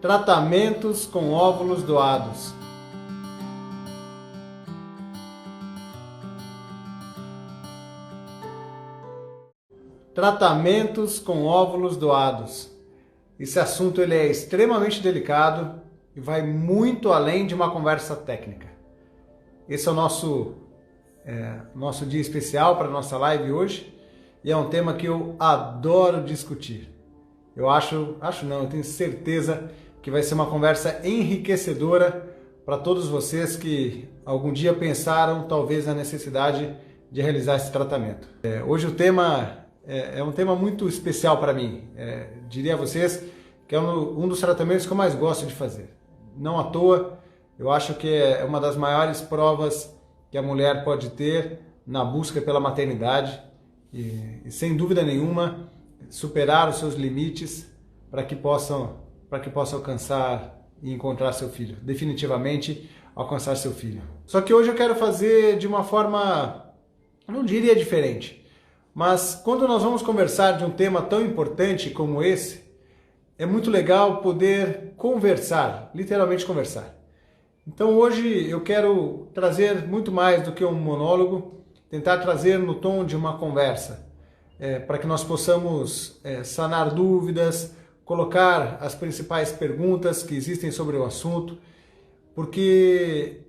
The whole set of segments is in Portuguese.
Tratamentos com óvulos doados. Tratamentos com óvulos doados. Esse assunto ele é extremamente delicado e vai muito além de uma conversa técnica. Esse é o nosso dia especial para a nossa live hoje e é um tema que eu adoro discutir. Eu tenho certeza que vai ser uma conversa enriquecedora para todos vocês que algum dia pensaram talvez na necessidade de realizar esse tratamento. Hoje o tema é um tema muito especial para mim. Diria a vocês que é um dos tratamentos que eu mais gosto de fazer. Não à toa, eu acho que é uma das maiores provas que a mulher pode ter na busca pela maternidade e sem dúvida nenhuma, superar os seus limites para que possa alcançar e encontrar seu filho. Definitivamente alcançar seu filho. Só que hoje eu quero fazer de uma forma, não diria diferente, mas quando nós vamos conversar de um tema tão importante como esse, é muito legal poder conversar, literalmente conversar. Então hoje eu quero trazer muito mais do que um monólogo, tentar trazer no tom de uma conversa, para que nós possamos sanar dúvidas, colocar as principais perguntas que existem sobre o assunto, porque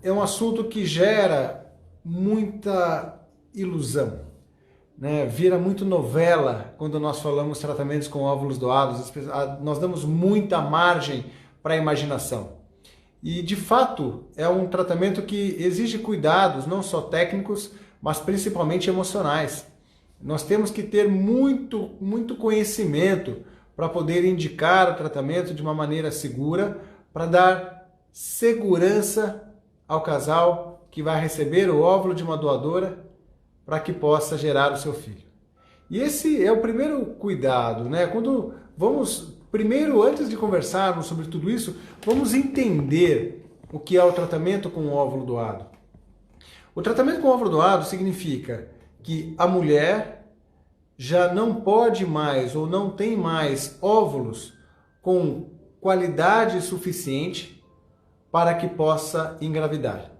é um assunto que gera muita ilusão, né? Vira muito novela quando nós falamos tratamentos com óvulos doados, nós damos muita margem para a imaginação. E de fato é um tratamento que exige cuidados, não só técnicos, mas principalmente emocionais. Nós temos que ter muito conhecimento para poder indicar o tratamento de uma maneira segura, para dar segurança ao casal que vai receber o óvulo de uma doadora para que possa gerar o seu filho. E esse é o primeiro cuidado, né? Primeiro, antes de conversarmos sobre tudo isso, vamos entender o que é o tratamento com o óvulo doado. O tratamento com óvulo doado significa que a mulher já não pode mais ou não tem mais óvulos com qualidade suficiente para que possa engravidar,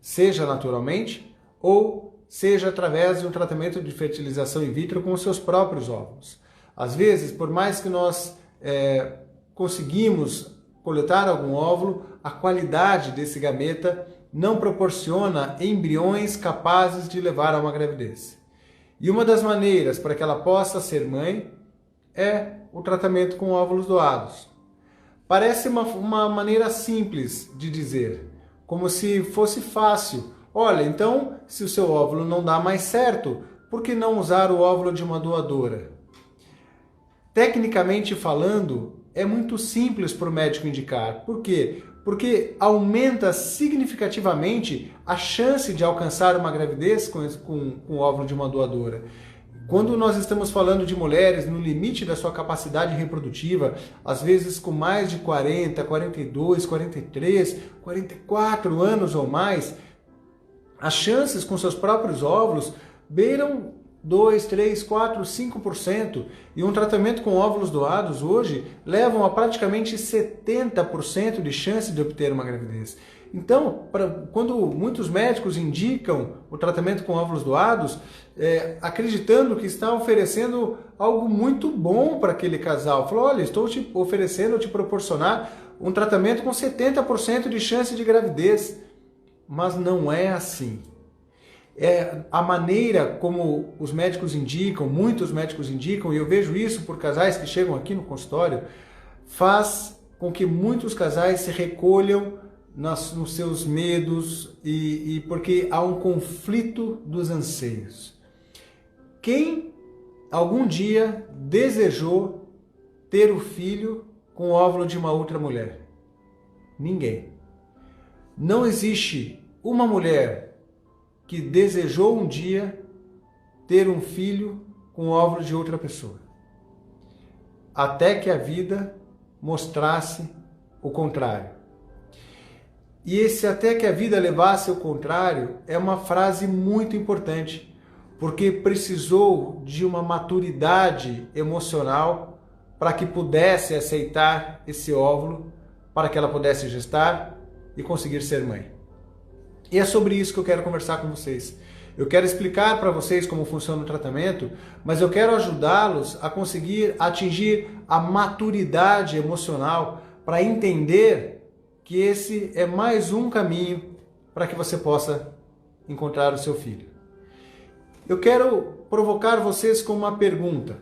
seja naturalmente ou seja através de um tratamento de fertilização in vitro com os seus próprios óvulos. Às vezes, por mais que nós conseguimos coletar algum óvulo, a qualidade desse gameta não proporciona embriões capazes de levar a uma gravidez. E uma das maneiras para que ela possa ser mãe é o tratamento com óvulos doados. Parece uma maneira simples de dizer, como se fosse fácil. Olha, então, se o seu óvulo não dá mais certo, por que não usar o óvulo de uma doadora? Tecnicamente falando, é muito simples para o médico indicar. Por quê? Porque aumenta significativamente a chance de alcançar uma gravidez com o óvulo de uma doadora. Quando nós estamos falando de mulheres no limite da sua capacidade reprodutiva, às vezes com mais de 40, 42, 43, 44 anos ou mais, as chances com seus próprios óvulos beiram 2, 3, 4, 5%. E um tratamento com óvulos doados hoje levam a praticamente 70% de chance de obter uma gravidez. Então, quando muitos médicos indicam o tratamento com óvulos doados, acreditando que está oferecendo algo muito bom para aquele casal. Falou, olha, estou te oferecendo, te proporcionar um tratamento com 70% de chance de gravidez. Mas não é assim. A maneira como os médicos indicam, muitos médicos indicam, e eu vejo isso por casais que chegam aqui no consultório, faz com que muitos casais se recolham nos seus medos e porque há um conflito dos anseios. Quem algum dia desejou ter o filho com o óvulo de uma outra mulher? Ninguém. Não existe uma mulher que desejou um dia ter um filho com o óvulo de outra pessoa, até que a vida mostrasse o contrário. E esse até que a vida levasse o contrário é uma frase muito importante, porque precisou de uma maturidade emocional para que pudesse aceitar esse óvulo, para que ela pudesse gestar e conseguir ser mãe. E é sobre isso que eu quero conversar com vocês. Eu quero explicar para vocês como funciona o tratamento, mas eu quero ajudá-los a conseguir atingir a maturidade emocional para entender que esse é mais um caminho para que você possa encontrar o seu filho. Eu quero provocar vocês com uma pergunta.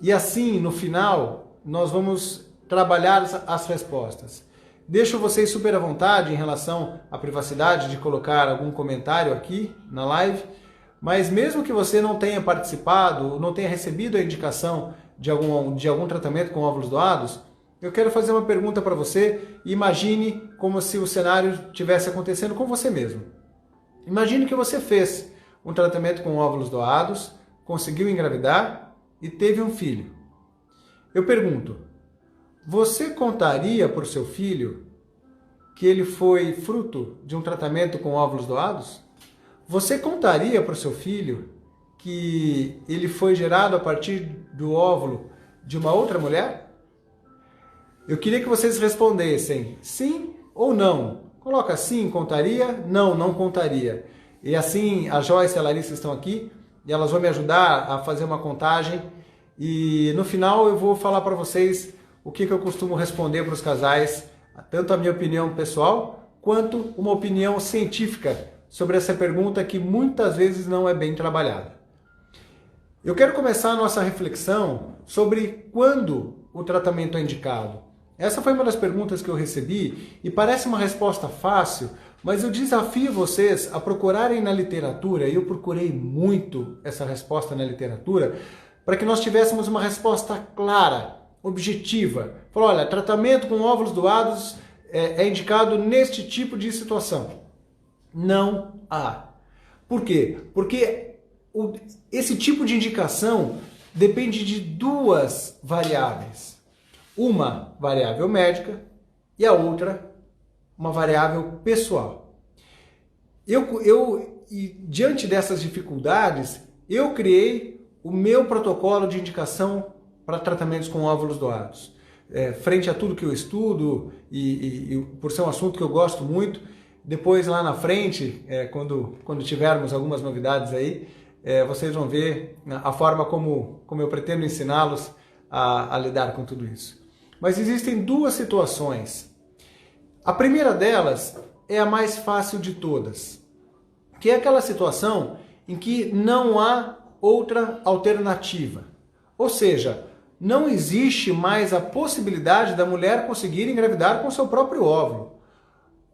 E assim, no final, nós vamos trabalhar as respostas. Deixo vocês super à vontade em relação à privacidade de colocar algum comentário aqui na live, mas mesmo que você não tenha participado, não tenha recebido a indicação de algum tratamento com óvulos doados, eu quero fazer uma pergunta para você e imagine como se o cenário estivesse acontecendo com você mesmo. Imagine que você fez um tratamento com óvulos doados, conseguiu engravidar e teve um filho. Eu pergunto, você contaria para o seu filho que ele foi fruto de um tratamento com óvulos doados? Você contaria para o seu filho que ele foi gerado a partir do óvulo de uma outra mulher? Eu queria que vocês respondessem sim ou não. Coloca sim, contaria, não, não contaria. E assim, a Joyce e a Larissa estão aqui e elas vão me ajudar a fazer uma contagem e no final eu vou falar para vocês o que eu costumo responder para os casais, tanto a minha opinião pessoal, quanto uma opinião científica sobre essa pergunta que muitas vezes não é bem trabalhada. Eu quero começar a nossa reflexão sobre quando o tratamento é indicado. Essa foi uma das perguntas que eu recebi e parece uma resposta fácil, mas eu desafio vocês a procurarem na literatura, e eu procurei muito essa resposta na literatura, para que nós tivéssemos uma resposta clara, objetiva. Falou, olha, tratamento com óvulos doados é indicado neste tipo de situação. Não há. Por quê? Porque esse tipo de indicação depende de duas variáveis. Uma variável médica e a outra uma variável pessoal. Diante dessas dificuldades, eu criei o meu protocolo de indicação para tratamentos com óvulos doados. Frente a tudo que eu estudo e por ser um assunto que eu gosto muito, depois lá na frente, quando tivermos algumas novidades aí, vocês vão ver a forma como eu pretendo ensiná-los a lidar com tudo isso. Mas existem duas situações. A primeira delas é a mais fácil de todas, que é aquela situação em que não há outra alternativa. Ou seja, não existe mais a possibilidade da mulher conseguir engravidar com seu próprio óvulo.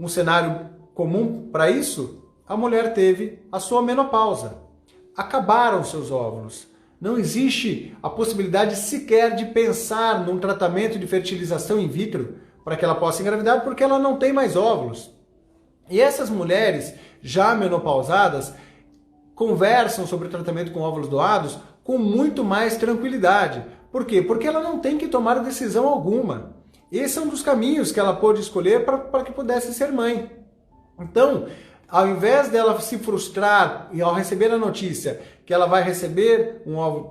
Um cenário comum para isso, a mulher teve a sua menopausa. Acabaram seus óvulos. Não existe a possibilidade sequer de pensar num tratamento de fertilização in vitro para que ela possa engravidar, porque ela não tem mais óvulos. E essas mulheres já menopausadas conversam sobre o tratamento com óvulos doados com muito mais tranquilidade. Por quê? Porque ela não tem que tomar decisão alguma. Esse é um dos caminhos que ela pôde escolher para que pudesse ser mãe. Então, ao invés dela se frustrar e ao receber a notícia que ela vai receber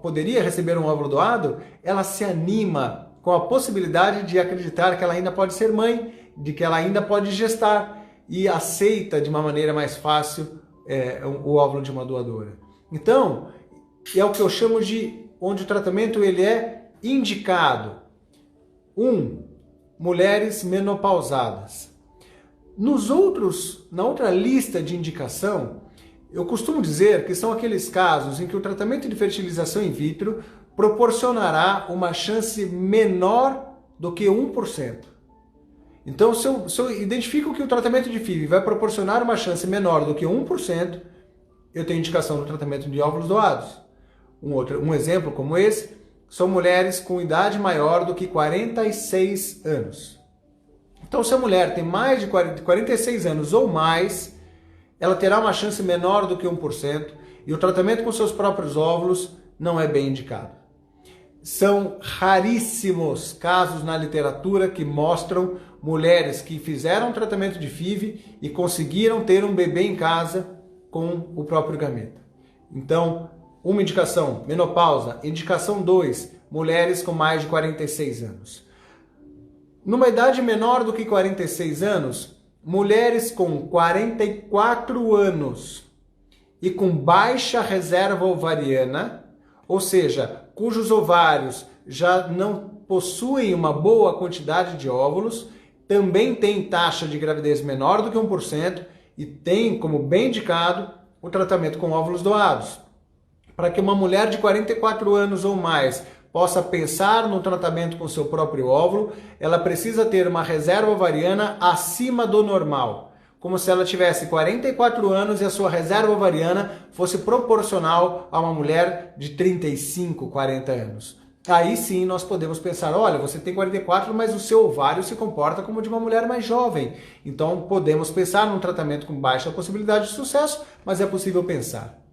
poderia receber um óvulo doado, ela se anima com a possibilidade de acreditar que ela ainda pode ser mãe, de que ela ainda pode gestar e aceita de uma maneira mais fácil o óvulo de uma doadora. Então, é o que eu chamo de onde o tratamento ele é indicado. 1. Mulheres menopausadas. Na outra lista de indicação, eu costumo dizer que são aqueles casos em que o tratamento de fertilização in vitro proporcionará uma chance menor do que 1%. Então, se eu identifico que o tratamento de FIV vai proporcionar uma chance menor do que 1%, eu tenho indicação do tratamento de óvulos doados. Um exemplo como esse, são mulheres com idade maior do que 46 anos. Então, se a mulher tem mais de 46 anos ou mais, ela terá uma chance menor do que 1% e o tratamento com seus próprios óvulos não é bem indicado. São raríssimos casos na literatura que mostram mulheres que fizeram tratamento de FIV e conseguiram ter um bebê em casa com o próprio gameta. Então, uma indicação, menopausa. Indicação 2, mulheres com mais de 46 anos. Numa idade menor do que 46 anos, mulheres com 44 anos e com baixa reserva ovariana, ou seja, cujos ovários já não possuem uma boa quantidade de óvulos, também tem taxa de gravidez menor do que 1% e tem como bem indicado o tratamento com óvulos doados. Para que uma mulher de 44 anos ou mais possa pensar no tratamento com seu próprio óvulo, ela precisa ter uma reserva ovariana acima do normal, como se ela tivesse 44 anos e a sua reserva ovariana fosse proporcional a uma mulher de 35, 40 anos. Aí sim nós podemos pensar, olha, você tem 44, mas o seu ovário se comporta como de uma mulher mais jovem. Então podemos pensar num tratamento com baixa possibilidade de sucesso, mas é possível pensar.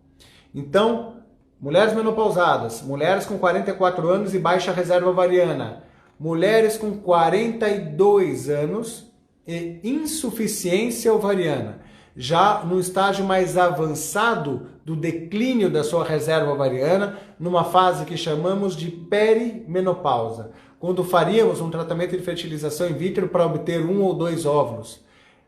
Então, mulheres menopausadas, mulheres com 44 anos e baixa reserva ovariana, mulheres com 42 anos e insuficiência ovariana, já no estágio mais avançado do declínio da sua reserva ovariana, numa fase que chamamos de perimenopausa, quando faríamos um tratamento de fertilização in vitro para obter 1 ou 2 óvulos.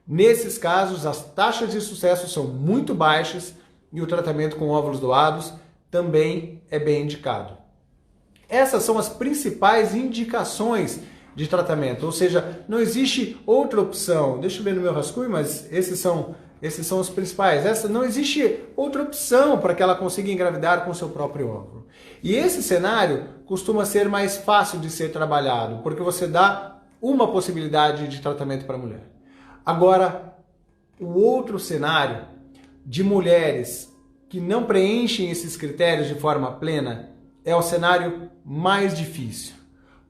Nesses casos, as taxas de sucesso são muito baixas e o tratamento com óvulos doados também é bem indicado. Essas são as principais indicações de tratamento, ou seja, não existe outra opção. Deixa eu ver no meu rascunho, mas esses são os principais. Não existe outra opção para que ela consiga engravidar com seu próprio óvulo. E esse cenário costuma ser mais fácil de ser trabalhado, porque você dá uma possibilidade de tratamento para a mulher. Agora, o outro cenário de mulheres que não preenchem esses critérios de forma plena é o cenário mais difícil.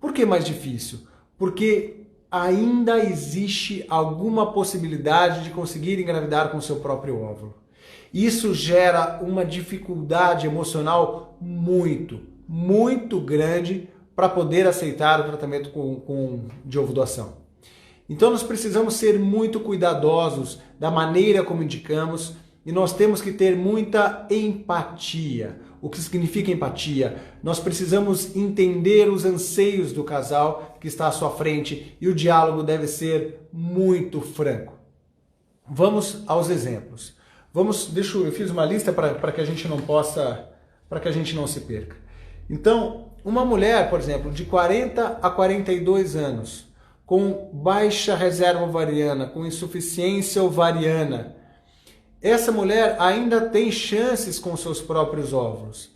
Por que mais difícil? Porque ainda existe alguma possibilidade de conseguir engravidar com seu próprio óvulo. Isso gera uma dificuldade emocional muito grande para poder aceitar o tratamento de ovodoação. Então nós precisamos ser muito cuidadosos da maneira como indicamos e nós temos que ter muita empatia. O que significa empatia? Nós precisamos entender os anseios do casal que está à sua frente e o diálogo deve ser muito franco. Vamos aos exemplos. Eu fiz uma lista para que a gente não se perca. Então, uma mulher, por exemplo, de 40 a 42 anos, com baixa reserva ovariana, com insuficiência ovariana, essa mulher ainda tem chances com seus próprios óvulos.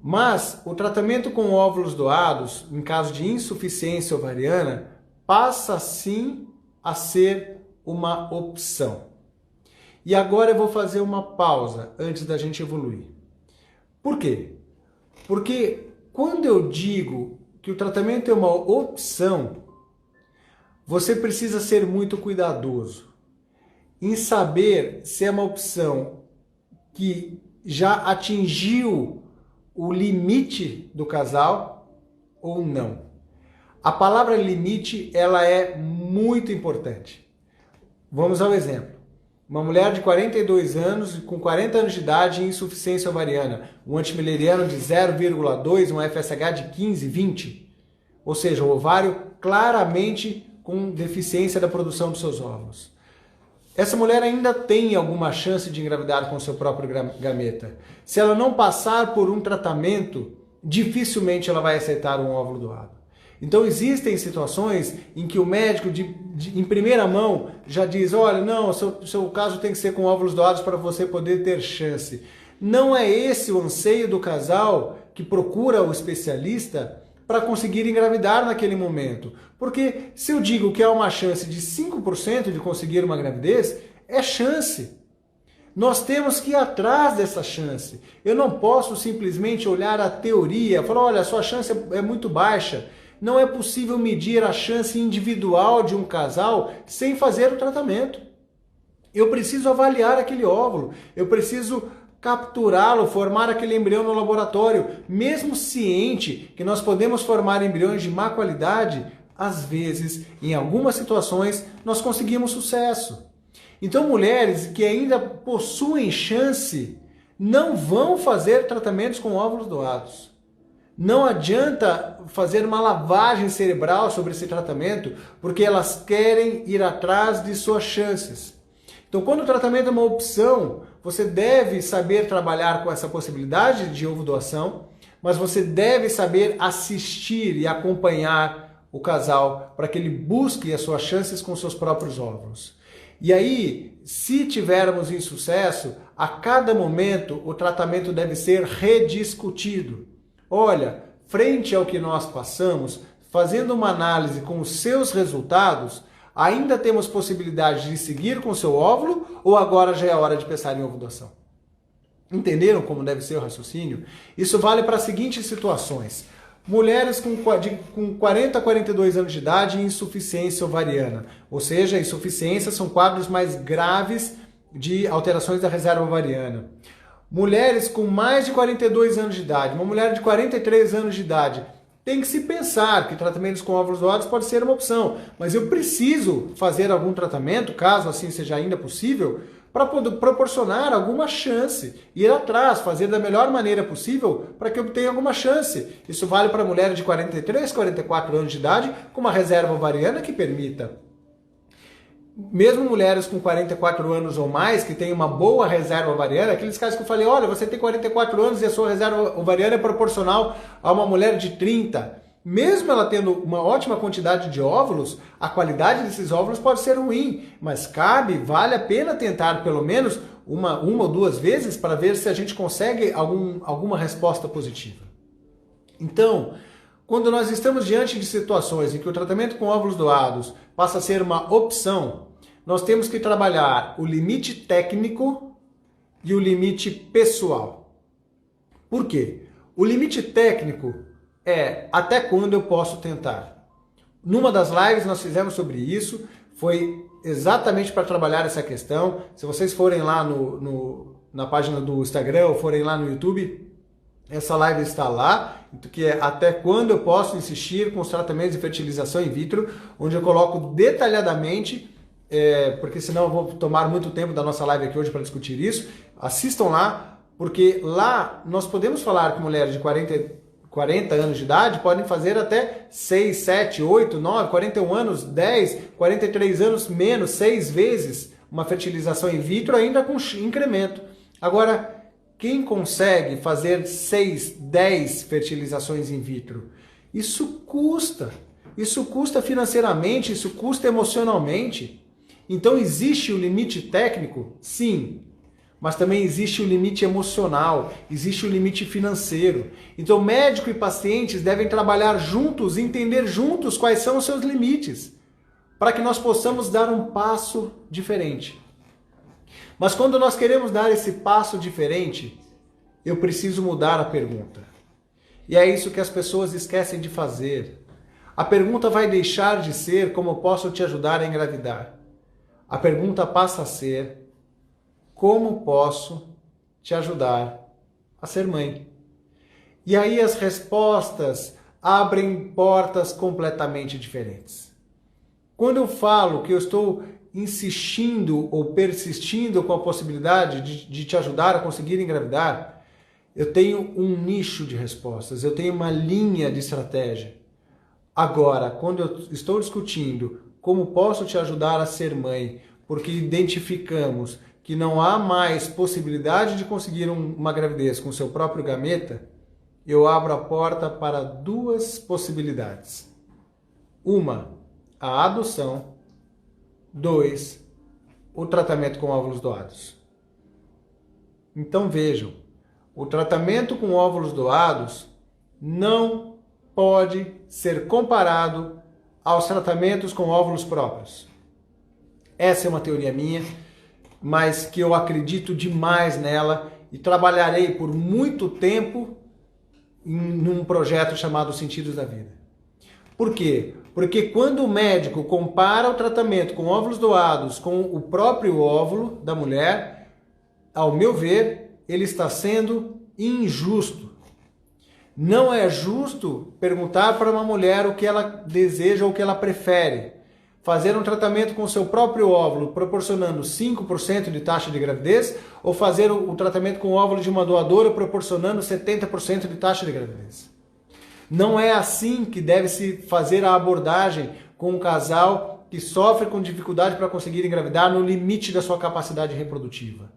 Mas o tratamento com óvulos doados, em caso de insuficiência ovariana, passa sim a ser uma opção. E agora eu vou fazer uma pausa antes da gente evoluir. Por quê? Porque quando eu digo que o tratamento é uma opção, você precisa ser muito cuidadoso em saber se é uma opção que já atingiu o limite do casal ou não. A palavra limite, ela é muito importante. Vamos ao exemplo. Uma mulher de 42 anos, com 40 anos de idade e insuficiência ovariana, um antimileriano de 0,2, um FSH de 15, 20. Ou seja, o ovário claramente com deficiência da produção dos seus óvulos. Essa mulher ainda tem alguma chance de engravidar com seu próprio gameta. Se ela não passar por um tratamento, dificilmente ela vai aceitar um óvulo doado. Então existem situações em que o médico em primeira mão já diz, olha, não, seu caso tem que ser com óvulos doados para você poder ter chance. Não é esse o anseio do casal que procura o especialista para conseguir engravidar naquele momento. Porque se eu digo que há uma chance de 5% de conseguir uma gravidez, é chance. Nós temos que ir atrás dessa chance. Eu não posso simplesmente olhar a teoria e falar, olha, a sua chance é muito baixa. Não é possível medir a chance individual de um casal sem fazer o tratamento. Eu preciso avaliar aquele óvulo, eu preciso capturá-lo, formar aquele embrião no laboratório. Mesmo ciente que nós podemos formar embriões de má qualidade, às vezes, em algumas situações, nós conseguimos sucesso. Então, mulheres que ainda possuem chance não vão fazer tratamentos com óvulos doados. Não adianta fazer uma lavagem cerebral sobre esse tratamento, porque elas querem ir atrás de suas chances. Então, quando o tratamento é uma opção, você deve saber trabalhar com essa possibilidade de ovo doação, mas você deve saber assistir e acompanhar o casal para que ele busque as suas chances com seus próprios óvulos. E aí, se tivermos insucesso, a cada momento o tratamento deve ser rediscutido. Olha, frente ao que nós passamos, fazendo uma análise com os seus resultados, ainda temos possibilidade de seguir com o seu óvulo ou agora já é hora de pensar em ovo doação? Entenderam como deve ser o raciocínio? Isso vale para as seguintes situações. Mulheres com 40 a 42 anos de idade e insuficiência ovariana. Ou seja, insuficiência são quadros mais graves de alterações da reserva ovariana. Mulheres com mais de 42 anos de idade, uma mulher de 43 anos de idade, tem que se pensar que tratamentos com óvulos doados pode ser uma opção, mas eu preciso fazer algum tratamento, caso assim seja ainda possível, para poder proporcionar alguma chance, ir atrás, fazer da melhor maneira possível para que eu obtenha alguma chance. Isso vale para mulheres de 43, 44 anos de idade, com uma reserva ovariana que permita. Mesmo mulheres com 44 anos ou mais, que têm uma boa reserva ovariana, aqueles casos que eu falei, olha, você tem 44 anos e a sua reserva ovariana é proporcional a uma mulher de 30. Mesmo ela tendo uma ótima quantidade de óvulos, a qualidade desses óvulos pode ser ruim, mas vale a pena tentar pelo menos uma ou duas vezes para ver se a gente consegue alguma resposta positiva. Então, quando nós estamos diante de situações em que o tratamento com óvulos doados passa a ser uma opção, nós temos que trabalhar o limite técnico e o limite pessoal. Por quê? O limite técnico é até quando eu posso tentar. Numa das lives nós fizemos sobre isso, foi exatamente para trabalhar essa questão. Se vocês forem lá na página do Instagram ou forem lá no YouTube, essa live está lá, que é até quando eu posso insistir com os tratamentos de fertilização in vitro, onde eu coloco detalhadamente, porque senão eu vou tomar muito tempo da nossa live aqui hoje para discutir isso. Assistam lá, porque lá nós podemos falar que mulheres de 40 anos de idade podem fazer até 6, 7, 8, 9, 41 anos, 10, 43 anos menos, 6 vezes uma fertilização in vitro ainda com incremento. Agora, quem consegue fazer 6, 10 fertilizações in vitro? Isso custa financeiramente, isso custa emocionalmente. Então existe o limite técnico? Sim. Mas também existe o limite emocional, existe o limite financeiro. Então médico e pacientes devem trabalhar juntos, entender juntos quais são os seus limites, para que nós possamos dar um passo diferente. Mas quando nós queremos dar esse passo diferente, eu preciso mudar a pergunta. E é isso que as pessoas esquecem de fazer. A pergunta vai deixar de ser como posso te ajudar a engravidar. A pergunta passa a ser: como posso te ajudar a ser mãe? E aí as respostas abrem portas completamente diferentes. Quando eu falo que eu estou insistindo ou persistindo com a possibilidade de te ajudar a conseguir engravidar, eu tenho um nicho de respostas, eu tenho uma linha de estratégia. Agora, quando eu estou discutindo como posso te ajudar a ser mãe, porque identificamos que não há mais possibilidade de conseguir uma gravidez com seu próprio gameta, eu abro a porta para duas possibilidades. Uma, a adoção. 2, o tratamento com óvulos doados. Então vejam, o tratamento com óvulos doados não pode ser comparado aos tratamentos com óvulos próprios. Essa é uma teoria minha, mas que eu acredito demais nela e trabalharei por muito tempo num projeto chamado Sentidos da Vida. Por quê? Porque quando o médico compara o tratamento com óvulos doados com o próprio óvulo da mulher, ao meu ver, ele está sendo injusto. Não é justo perguntar para uma mulher o que ela deseja ou o que ela prefere. Fazer um tratamento com o seu próprio óvulo proporcionando 5% de taxa de gravidez ou fazer o tratamento com o óvulo de uma doadora proporcionando 70% de taxa de gravidez. Não é assim que deve se fazer a abordagem com um casal que sofre com dificuldade para conseguir engravidar no limite da sua capacidade reprodutiva.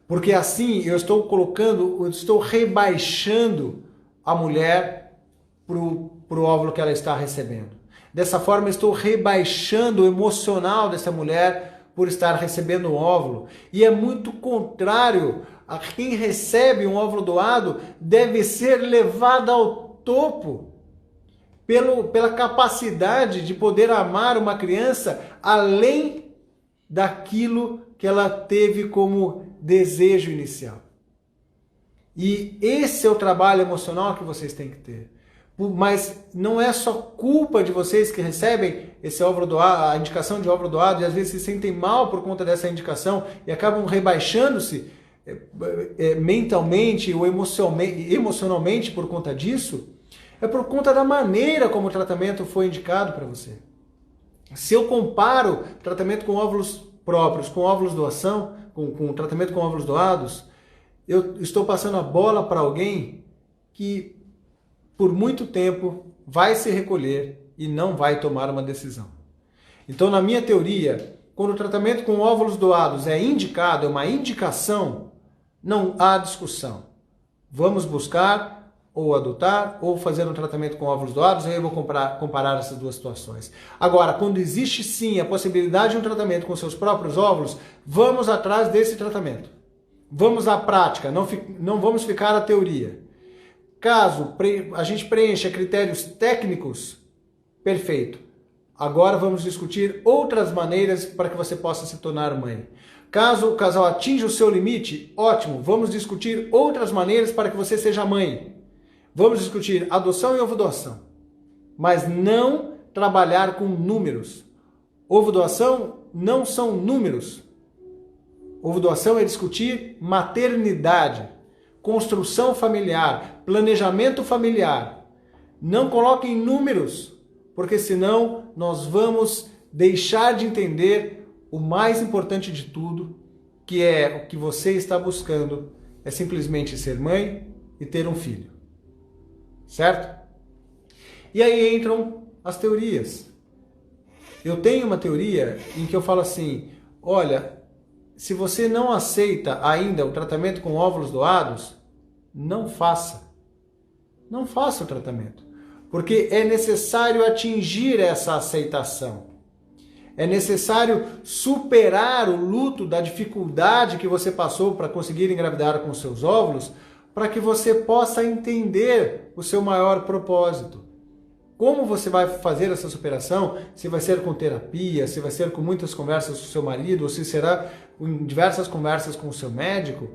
Porque assim eu estou rebaixando a mulher para o óvulo que ela está recebendo. Dessa forma, eu estou rebaixando o emocional dessa mulher por estar recebendo um óvulo. E é muito contrário a quem recebe um óvulo doado deve ser levado ao topo pela capacidade de poder amar uma criança além daquilo que ela teve como desejo inicial. E esse é o trabalho emocional que vocês têm que ter. Mas não é só culpa de vocês que recebem esse óvulo doado, a indicação de óvulo doado, e às vezes se sentem mal por conta dessa indicação e acabam rebaixando-se mentalmente ou emocionalmente por conta disso. É por conta da maneira como o tratamento foi indicado para você. Se eu comparo tratamento com óvulos próprios, com óvulos doação, com tratamento com óvulos doados, eu estou passando a bola para alguém que por muito tempo vai se recolher e não vai tomar uma decisão. Então, na minha teoria, quando o tratamento com óvulos doados é indicado, é uma indicação, não há discussão. Vamos buscar ou adotar ou fazer um tratamento com óvulos doados, aí eu vou comparar essas duas situações. Agora, quando existe sim a possibilidade de um tratamento com seus próprios óvulos, vamos atrás desse tratamento. Vamos à prática, não vamos ficar à teoria. Caso a gente preencha critérios técnicos, perfeito. Agora vamos discutir outras maneiras para que você possa se tornar mãe. Caso o casal atinja o seu limite, ótimo, vamos discutir outras maneiras para que você seja mãe. Vamos discutir adoção e ovo-doação, mas não trabalhar com números. Ovo-doação não são números. Ovo-doação é discutir maternidade, construção familiar, planejamento familiar. Não coloquem números, porque senão nós vamos deixar de entender o mais importante de tudo, que é o que você está buscando, é simplesmente ser mãe e ter um filho. Certo? E aí entram as teorias. Eu tenho uma teoria em que eu falo assim, olha, se você não aceita ainda o tratamento com óvulos doados, não faça. Não faça o tratamento. Porque é necessário atingir essa aceitação. É necessário superar o luto da dificuldade que você passou para conseguir engravidar com seus óvulos, para que você possa entender o seu maior propósito. Como você vai fazer essa superação? Se vai ser com terapia, se vai ser com muitas conversas com o seu marido, ou se será em diversas conversas com o seu médico,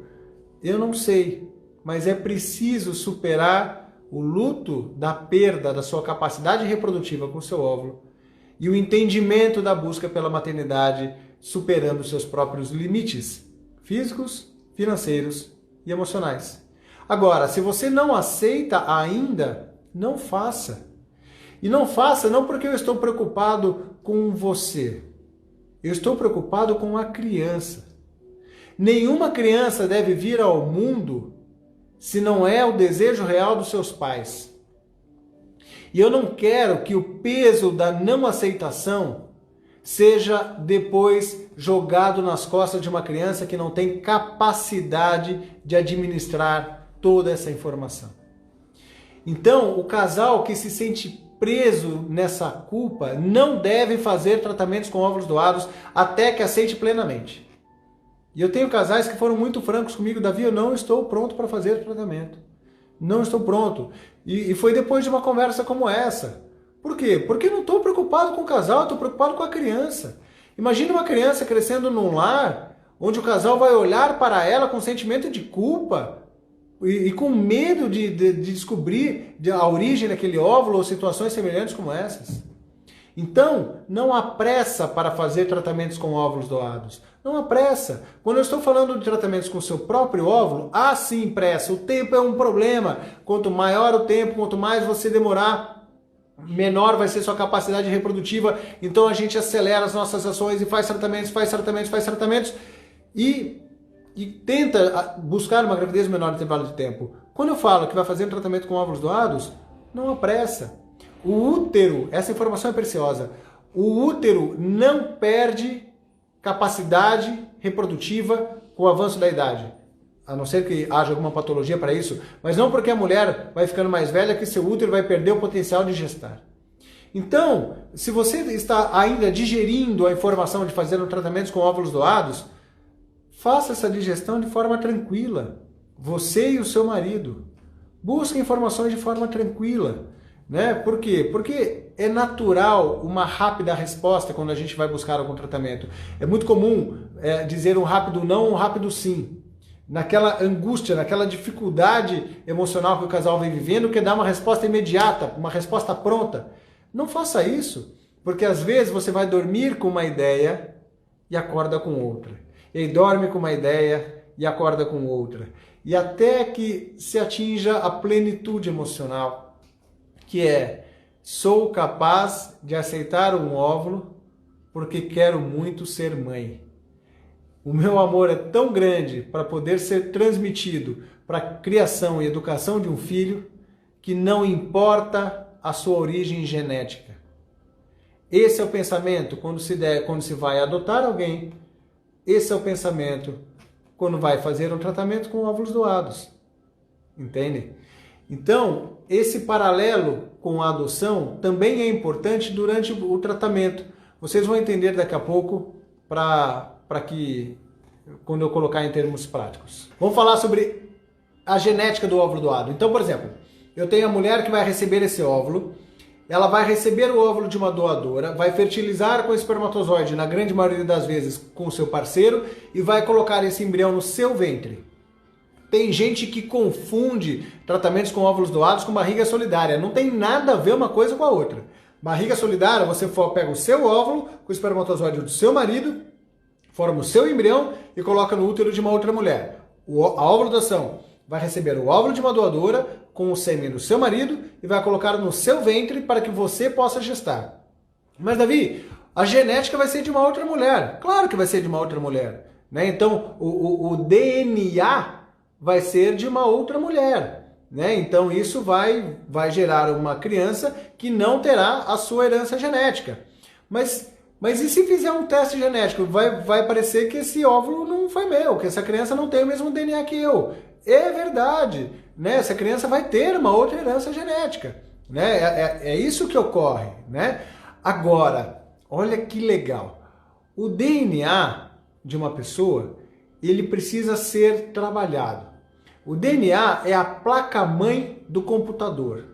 eu não sei. Mas é preciso superar o luto da perda da sua capacidade reprodutiva com o seu óvulo e o entendimento da busca pela maternidade, superando seus próprios limites físicos, financeiros e emocionais. Agora, se você não aceita ainda, não faça. E não faça não porque eu estou preocupado com você. Eu estou preocupado com a criança. Nenhuma criança deve vir ao mundo se não é o desejo real dos seus pais. E eu não quero que o peso da não aceitação seja depois jogado nas costas de uma criança que não tem capacidade de administrar toda essa informação. Então, o casal que se sente preso nessa culpa não deve fazer tratamentos com óvulos doados até que aceite plenamente. E eu tenho casais que foram muito francos comigo, Davi, eu não estou pronto para fazer tratamento. Não estou pronto. E foi depois de uma conversa como essa. Por quê? Porque eu não estou preocupado com o casal, eu estou preocupado com a criança. Imagina uma criança crescendo num lar onde o casal vai olhar para ela com sentimento de culpa e com medo de descobrir a origem daquele óvulo ou situações semelhantes como essas. Então, não há pressa para fazer tratamentos com óvulos doados. Não há pressa. Quando eu estou falando de tratamentos com o seu próprio óvulo, há sim pressa. O tempo é um problema. Quanto maior o tempo, quanto mais você demorar, menor vai ser sua capacidade reprodutiva. Então a gente acelera as nossas ações e faz tratamentos e tenta buscar uma gravidez menor intervalo de tempo. Quando eu falo que vai fazer um tratamento com óvulos doados, não apressa. O útero, essa informação é preciosa, o útero não perde capacidade reprodutiva com o avanço da idade. A não ser que haja alguma patologia para isso, mas não porque a mulher vai ficando mais velha que seu útero vai perder o potencial de gestar. Então, se você está ainda digerindo a informação de fazer um tratamento com óvulos doados, faça essa digestão de forma tranquila. Você e o seu marido. Busquem informações de forma tranquila. Né? Por quê? Porque é natural uma rápida resposta quando a gente vai buscar algum tratamento. É muito comum dizer um rápido não, um rápido sim. Naquela angústia, naquela dificuldade emocional que o casal vem vivendo, que dá uma resposta imediata, uma resposta pronta. Não faça isso, porque às vezes você vai dormir com uma ideia e acorda com outra. E aí dorme com uma ideia e acorda com outra. E até que se atinja a plenitude emocional, que é, sou capaz de aceitar um óvulo porque quero muito ser mãe. O meu amor é tão grande para poder ser transmitido para a criação e educação de um filho que não importa a sua origem genética. Esse é o pensamento quando se vai adotar alguém. Esse é o pensamento quando vai fazer um tratamento com óvulos doados. Entende? Então, esse paralelo com a adoção também é importante durante o tratamento. Vocês vão entender daqui a pouco quando eu colocar em termos práticos. Vamos falar sobre a genética do óvulo doado. Então, por exemplo, eu tenho a mulher que vai receber esse óvulo, ela vai receber o óvulo de uma doadora, vai fertilizar com o espermatozoide, na grande maioria das vezes, com o seu parceiro, e vai colocar esse embrião no seu ventre. Tem gente que confunde tratamentos com óvulos doados com barriga solidária. Não tem nada a ver uma coisa com a outra. Barriga solidária, você pega o seu óvulo com o espermatozoide do seu marido, forma o seu embrião e coloca no útero de uma outra mulher. A ovulação vai receber o óvulo de uma doadora com o sêmen do seu marido e vai colocar no seu ventre para que você possa gestar. Mas, Davi, a genética vai ser de uma outra mulher. Claro que vai ser de uma outra mulher. Né? Então, o DNA vai ser de uma outra mulher. Né? Então, isso vai gerar uma criança que não terá a sua herança genética. Mas e se fizer um teste genético? Vai parecer que esse óvulo não foi meu, que essa criança não tem o mesmo DNA que eu. É verdade, né? Essa criança vai ter uma outra herança genética. Né? É isso que ocorre. Né? Agora, olha que legal. O DNA de uma pessoa, ele precisa ser trabalhado. O DNA é a placa-mãe do computador.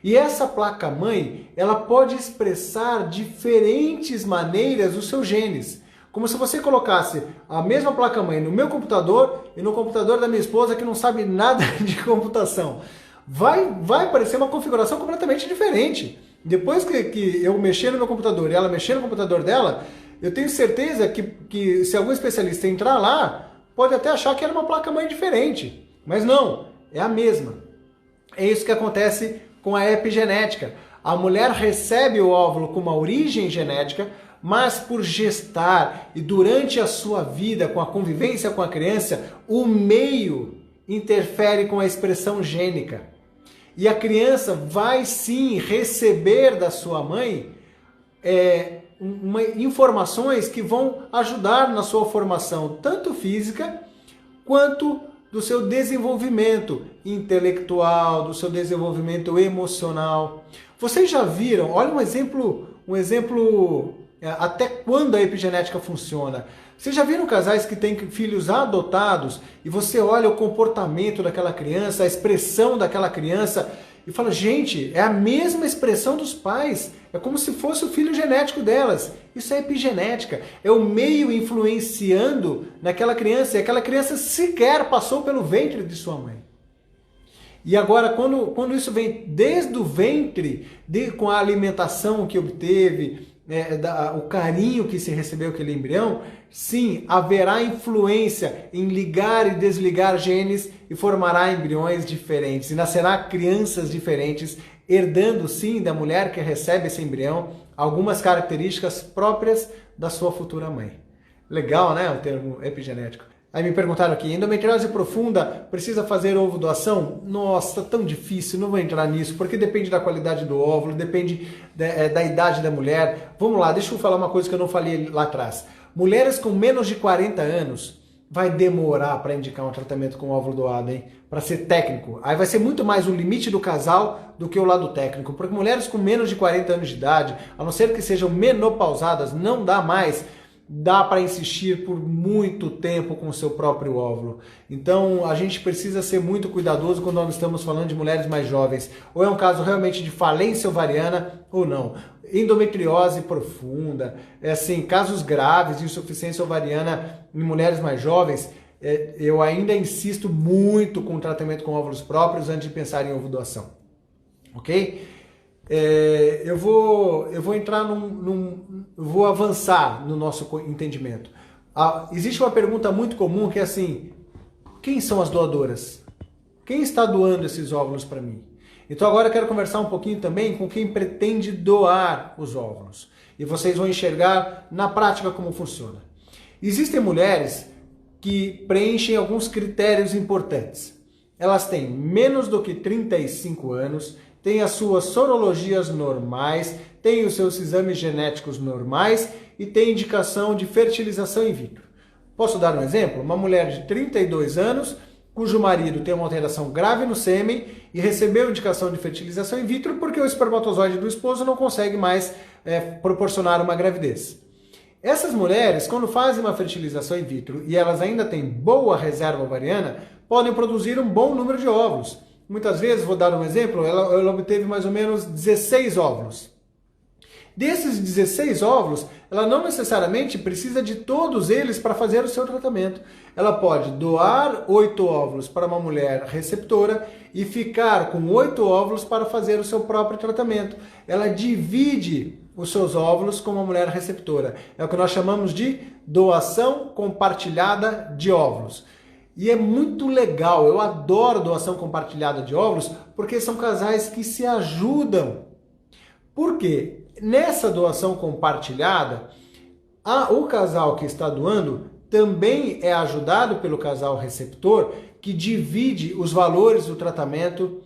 E essa placa-mãe, ela pode expressar diferentes maneiras os seus genes. Como se você colocasse a mesma placa-mãe no meu computador e no computador da minha esposa que não sabe nada de computação. Vai parecer uma configuração completamente diferente. Depois que eu mexer no meu computador e ela mexer no computador dela, eu tenho certeza que se algum especialista entrar lá, pode até achar que era uma placa-mãe diferente. Mas não, é a mesma. É isso que acontece com a epigenética. A mulher recebe o óvulo com uma origem genética, mas por gestar e durante a sua vida, com a convivência com a criança, o meio interfere com a expressão gênica. E a criança vai sim receber da sua mãe informações que vão ajudar na sua formação, tanto física quanto do seu desenvolvimento intelectual, do seu desenvolvimento emocional. Vocês já viram, olha um exemplo até quando a epigenética funciona. Vocês já viram casais que têm filhos adotados e você olha o comportamento daquela criança, a expressão daquela criança e fala, gente, é a mesma expressão dos pais, é como se fosse o filho genético delas. Isso é epigenética, é o meio influenciando naquela criança, e aquela criança sequer passou pelo ventre de sua mãe. E agora, quando isso vem desde o ventre, com a alimentação que obteve, o carinho que se recebeu aquele embrião, sim, haverá influência em ligar e desligar genes e formará embriões diferentes. E nascerá crianças diferentes, herdando sim da mulher que recebe esse embrião algumas características próprias da sua futura mãe. Legal, né, o termo epigenético. Aí me perguntaram aqui, endometriose profunda, precisa fazer ovo doação? Nossa, tão difícil, não vou entrar nisso, porque depende da qualidade do óvulo, depende da idade da mulher. Vamos lá, deixa eu falar uma coisa que eu não falei lá atrás. Mulheres com menos de 40 anos, vai demorar para indicar um tratamento com óvulo doado, hein? Para ser técnico. Aí vai ser muito mais o limite do casal do que o lado técnico, porque mulheres com menos de 40 anos de idade, a não ser que sejam menopausadas, não dá mais. Dá para insistir por muito tempo com o seu próprio óvulo. Então a gente precisa ser muito cuidadoso quando nós estamos falando de mulheres mais jovens. Ou é um caso realmente de falência ovariana ou não. Endometriose profunda, assim, casos graves de insuficiência ovariana em mulheres mais jovens, eu ainda insisto muito com o tratamento com óvulos próprios antes de pensar em ovo doação. Ok? Eu vou entrar vou avançar no nosso entendimento. Existe uma pergunta muito comum que é assim, quem são as doadoras? Quem está doando esses óvulos para mim? Então agora eu quero conversar um pouquinho também com quem pretende doar os óvulos. E vocês vão enxergar na prática como funciona. Existem mulheres que preenchem alguns critérios importantes. Elas têm menos do que 35 anos, têm as suas sorologias normais, têm os seus exames genéticos normais e têm indicação de fertilização in vitro. Posso dar um exemplo? Uma mulher de 32 anos, cujo marido tem uma alteração grave no sêmen e recebeu indicação de fertilização in vitro porque o espermatozoide do esposo não consegue mais proporcionar uma gravidez. Essas mulheres, quando fazem uma fertilização in vitro e elas ainda têm boa reserva ovariana, podem produzir um bom número de óvulos. Muitas vezes, vou dar um exemplo, ela obteve mais ou menos 16 óvulos. Desses 16 óvulos, ela não necessariamente precisa de todos eles para fazer o seu tratamento. Ela pode doar 8 óvulos para uma mulher receptora e ficar com 8 óvulos para fazer o seu próprio tratamento. Ela divide os seus óvulos com uma mulher receptora. É o que nós chamamos de doação compartilhada de óvulos. E é muito legal, eu adoro doação compartilhada de óvulos, porque são casais que se ajudam. Por quê? Nessa doação compartilhada, o casal que está doando também é ajudado pelo casal receptor, que divide os valores do tratamento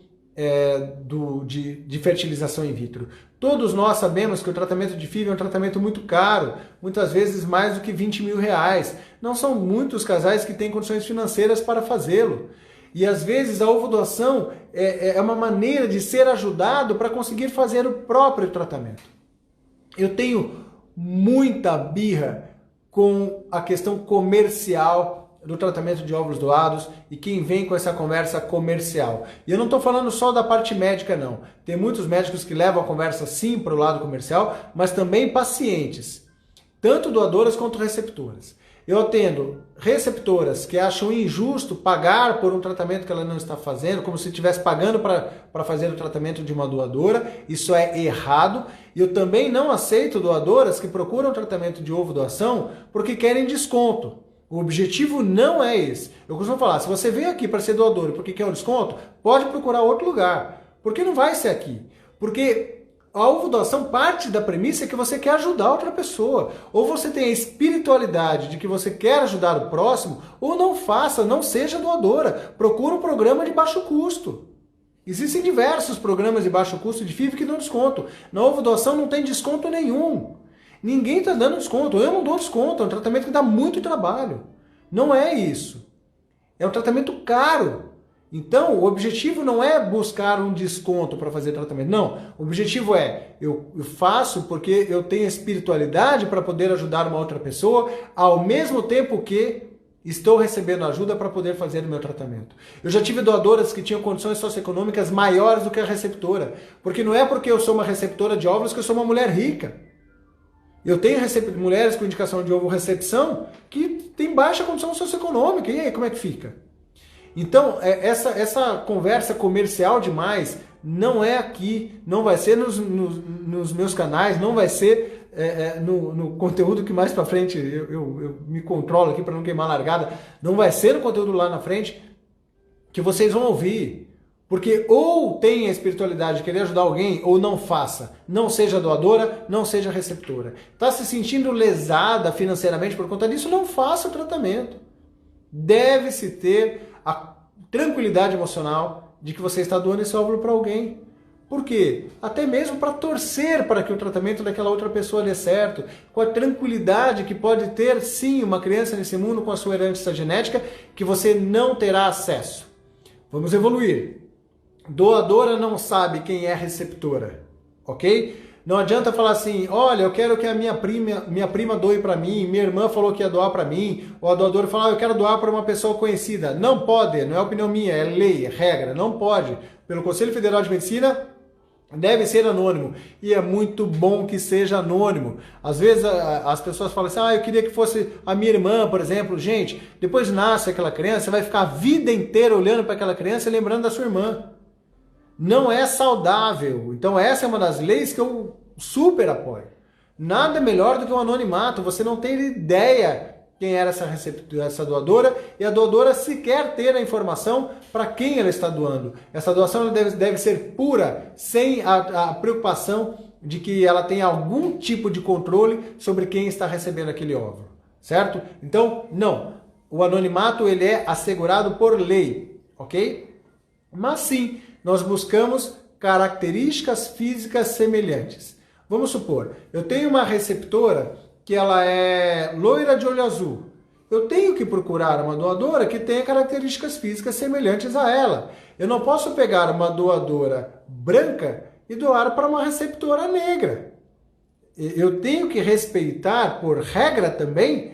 de fertilização in vitro. Todos nós sabemos que o tratamento de FIV é um tratamento muito caro, muitas vezes mais do que 20 mil reais. Não são muitos casais que têm condições financeiras para fazê-lo. E às vezes a ovodoação é uma maneira de ser ajudado para conseguir fazer o próprio tratamento. Eu tenho muita birra com a questão comercial do tratamento de óvulos doados e quem vem com essa conversa comercial. E eu não estou falando só da parte médica, não. Tem muitos médicos que levam a conversa sim para o lado comercial, mas também pacientes, tanto doadoras quanto receptoras. Eu atendo receptoras que acham injusto pagar por um tratamento que ela não está fazendo, como se estivesse pagando para fazer o tratamento de uma doadora. Isso é errado. E eu também não aceito doadoras que procuram tratamento de ovo doação porque querem desconto. O objetivo não é esse. Eu costumo falar, se você veio aqui para ser doador porque quer um desconto, pode procurar outro lugar. Porque não vai ser aqui. Porque a ovo doação parte da premissa que você quer ajudar outra pessoa. Ou você tem a espiritualidade de que você quer ajudar o próximo, ou não faça, não seja doadora. Procura um programa de baixo custo. Existem diversos programas de baixo custo de FIV que dão desconto. Na ovo doação não tem desconto nenhum. Ninguém está dando desconto. Eu não dou desconto. É um tratamento que dá muito trabalho. Não é isso. É um tratamento caro. Então, o objetivo não é buscar um desconto para fazer tratamento. Não. O objetivo é, eu faço porque eu tenho espiritualidade para poder ajudar uma outra pessoa, ao mesmo tempo que estou recebendo ajuda para poder fazer o meu tratamento. Eu já tive doadoras que tinham condições socioeconômicas maiores do que a receptora. Porque não é porque eu sou uma receptora de óvulos que eu sou uma mulher rica. Eu tenho mulheres com indicação de ovo recepção que têm baixa condição socioeconômica. E aí, como é que fica? Então, essa conversa comercial demais não é aqui, não vai ser nos meus canais, não vai ser no conteúdo que mais para frente eu me controlo aqui para não queimar a largada, não vai ser no conteúdo lá na frente que vocês vão ouvir. Porque ou tem a espiritualidade de querer ajudar alguém, ou não faça. Não seja doadora, não seja receptora. Está se sentindo lesada financeiramente por conta disso? Não faça o tratamento. deve-se ter a tranquilidade emocional de que você está doando esse óvulo para alguém. Por quê? Até mesmo para torcer para que o tratamento daquela outra pessoa dê certo, com a tranquilidade que pode ter, sim, uma criança nesse mundo com a sua herança genética que você não terá acesso. Vamos evoluir. Doadora não sabe quem é receptora, ok? Não adianta falar assim, olha, eu quero que a minha prima doe para mim, minha irmã falou que ia doar para mim, ou a doadora fala, eu quero doar para uma pessoa conhecida. Não pode, não é opinião minha, é lei, é regra, não pode. Pelo Conselho Federal de Medicina, deve ser anônimo. E é muito bom que seja anônimo. Às vezes as pessoas falam assim, eu queria que fosse a minha irmã, por exemplo. Gente, depois nasce aquela criança, você vai ficar a vida inteira olhando para aquela criança e lembrando da sua irmã. Não é saudável. Então essa é uma das leis que eu super apoio. Nada melhor do que um anonimato. Você não tem ideia quem era essa doadora, e a doadora sequer ter a informação para quem ela está doando. Essa doação deve ser pura, sem a preocupação de que ela tenha algum tipo de controle sobre quem está recebendo aquele óvulo, certo? Então, não. O anonimato ele é assegurado por lei, ok? Mas sim, nós buscamos características físicas semelhantes. Vamos supor, eu tenho uma receptora que ela é loira de olho azul. Eu tenho que procurar uma doadora que tenha características físicas semelhantes a ela. Eu não posso pegar uma doadora branca e doar para uma receptora negra. Eu tenho que respeitar, por regra também,